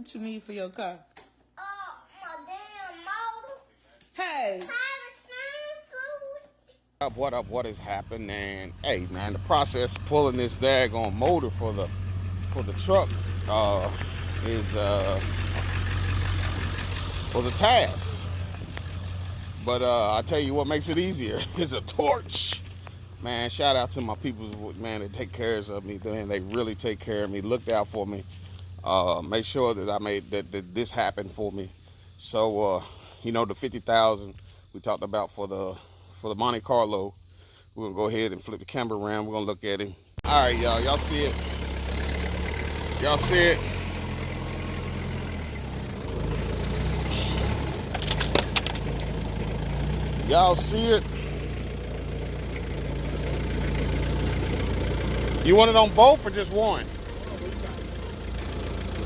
What you need for your car? My damn motor. Hey. What has happened? And hey man, the process of pulling this daggone motor for the truck was a task. But I tell you what makes it easier is a torch. Man, shout out to my people, man, that take care of me. Man, they really take care of me, looked out for me, make sure that I made that this happened for me. So you know, the 50,000 we talked about for the Monte Carlo, we're gonna go ahead and flip the camera around. We're gonna look at him. All right, y'all see it? Y'all see it? Y'all see it? You want it on both or just one?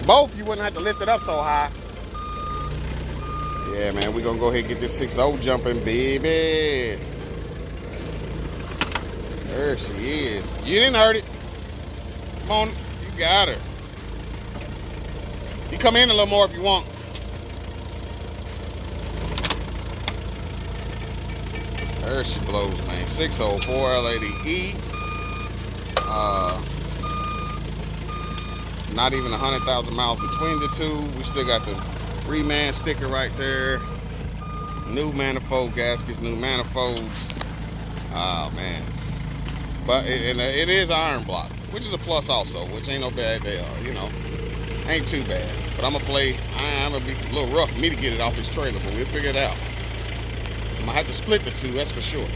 Both, you wouldn't have to lift it up so high. Yeah, man, we're gonna go ahead and get this 6.0 jumping, baby. There she is. You didn't hurt it. Come on, you got her. You come in a little more if you want. There she blows, man. 604 L80E. Not even 100,000 miles between the two. We still got the Reman sticker right there. New manifold gaskets, new manifolds. Oh man. But it is iron block, which is a plus also, which ain't no bad deal, you know. Ain't too bad. But I'm gonna be a little rough for me to get it off this trailer, but we'll figure it out. I'm gonna have to split the two, that's for sure.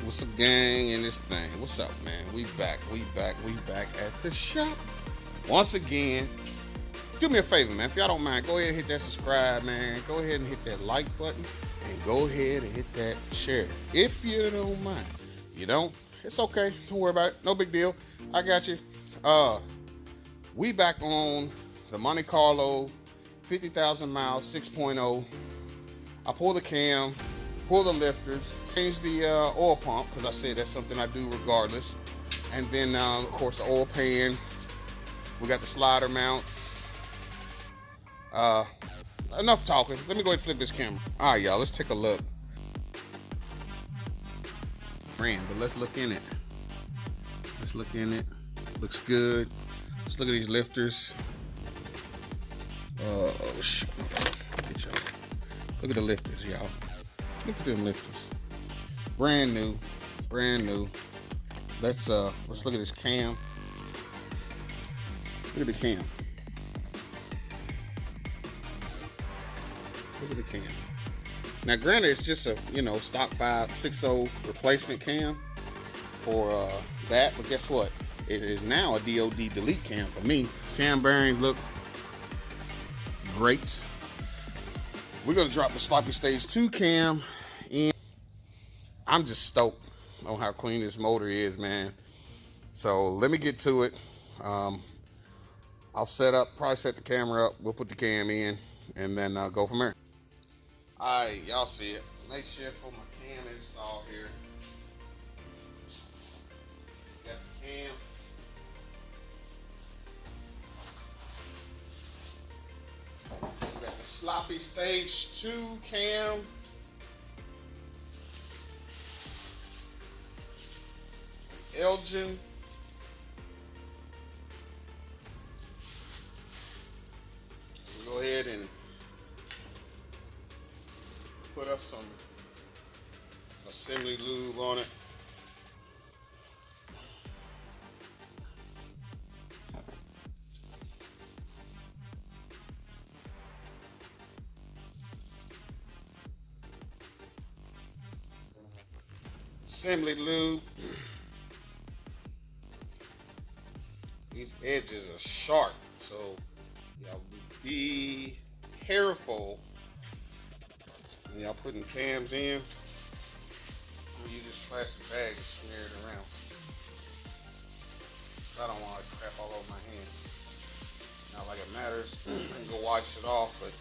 What's up, gang, in this thing? What's up, man? We back at the shop. Once again, do me a favor, man. If y'all don't mind, go ahead and hit that subscribe, man. Go ahead and hit that like button. And go ahead and hit that share. If you don't mind. You don't? It's okay. Don't worry about it. No big deal. I got you. We back on the Monte Carlo 50,000 miles 6.0. I pull the cam, pull the lifters, change the oil pump, because I said that's something I do regardless. And then, of course, the oil pan. We got the slider mounts. Enough talking. Let me go ahead and flip this camera. All right, y'all, let's take a look. But let's look in it. Let's look in it. Looks good. Let's look at these lifters. Oh, shit. Look at the lifters, y'all. Look at them lifters. Brand new. Brand new. Let's look at this cam. Look at the cam. Look at the cam. Now, granted, it's just a, you know, stock 6.0 replacement cam for that, but guess what? It is now a DOD delete cam for me. Cam bearings look great. We're gonna drop the sloppy stage 2 cam in. I'm just stoked on how clean this motor is, man. So let me get to it. I'll probably set the camera up. We'll put the cam in and then go from there. All right, y'all see it. Make sure for my cam install here. Got the cam. Got the sloppy stage 2 cam. Elgin. Go ahead and put us some assembly lube on it. Assembly lube. These edges are sharp, so y'all be careful when y'all putting cams in. You use this plastic bag and smear it around. I don't want it crap all over my hand. Not like it matters. I can go wash it off, but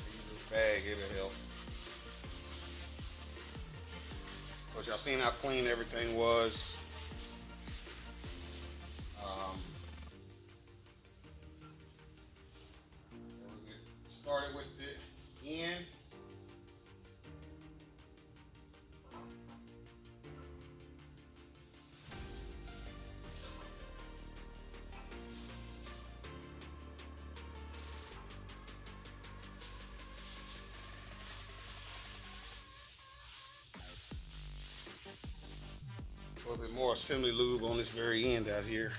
use this bag, it'll help. seen how clean everything was. So we'll get started with the end. A little bit more assembly lube on this very end out here.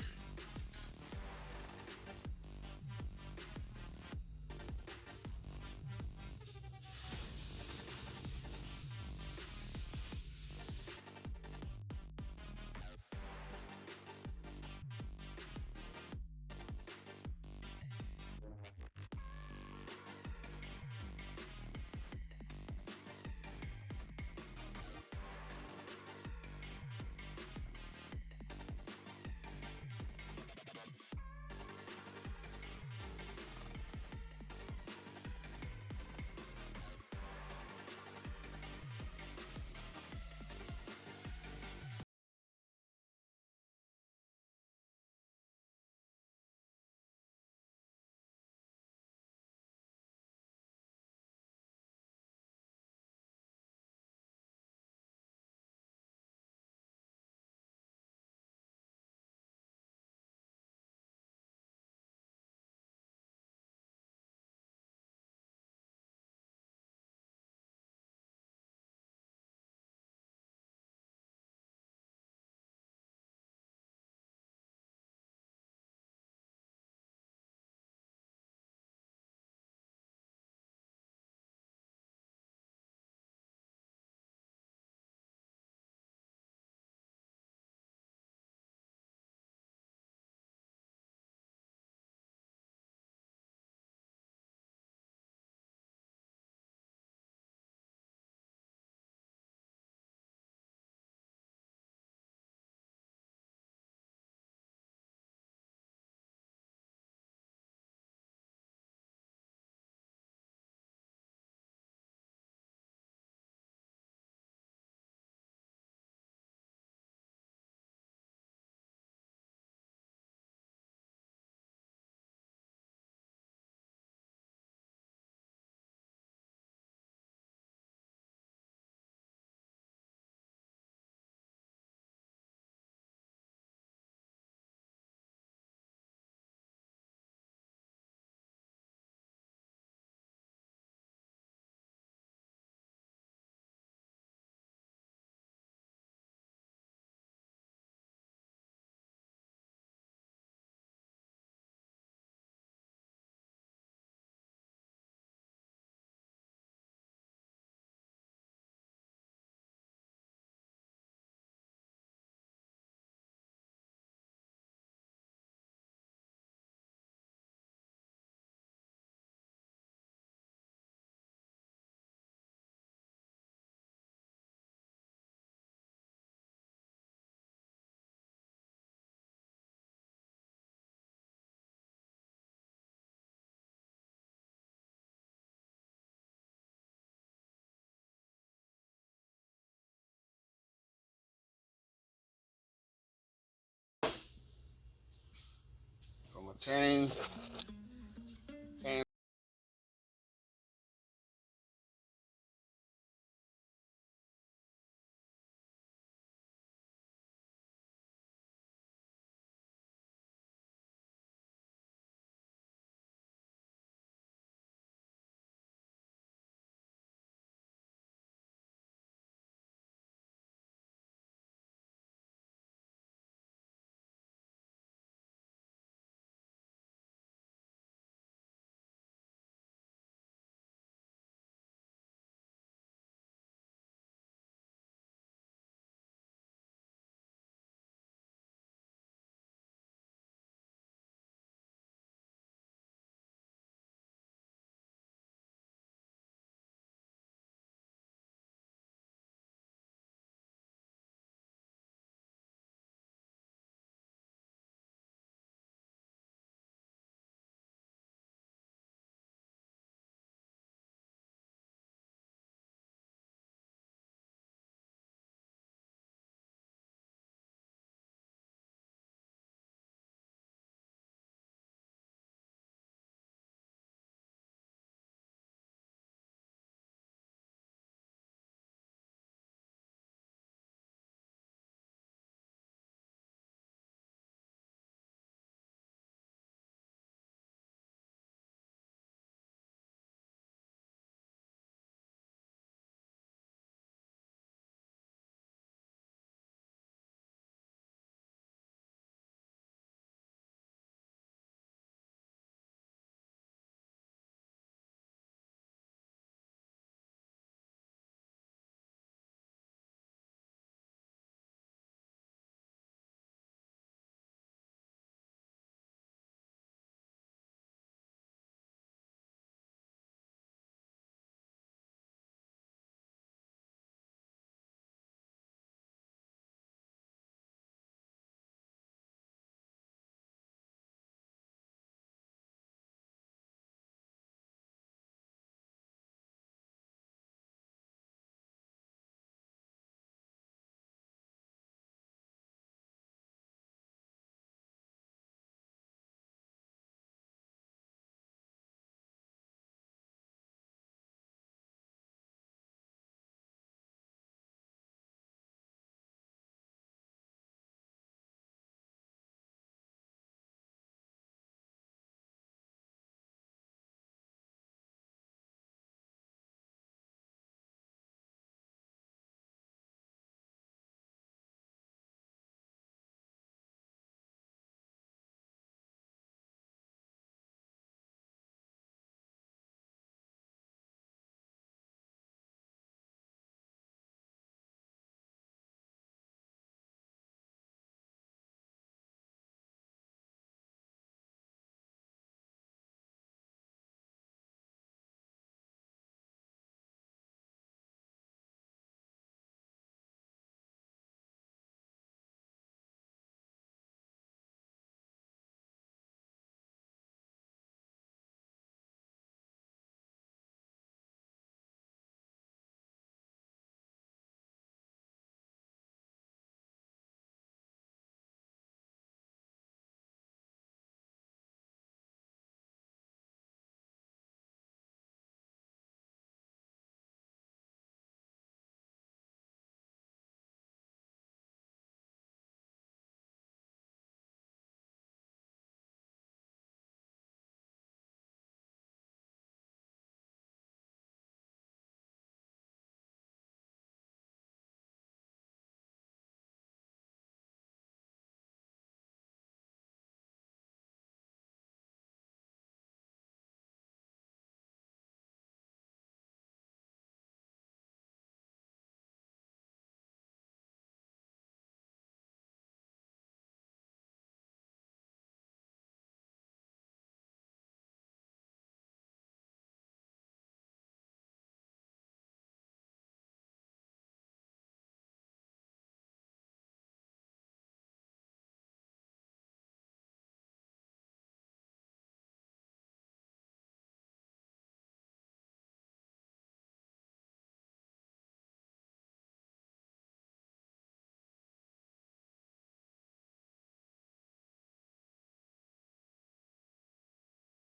On my chain.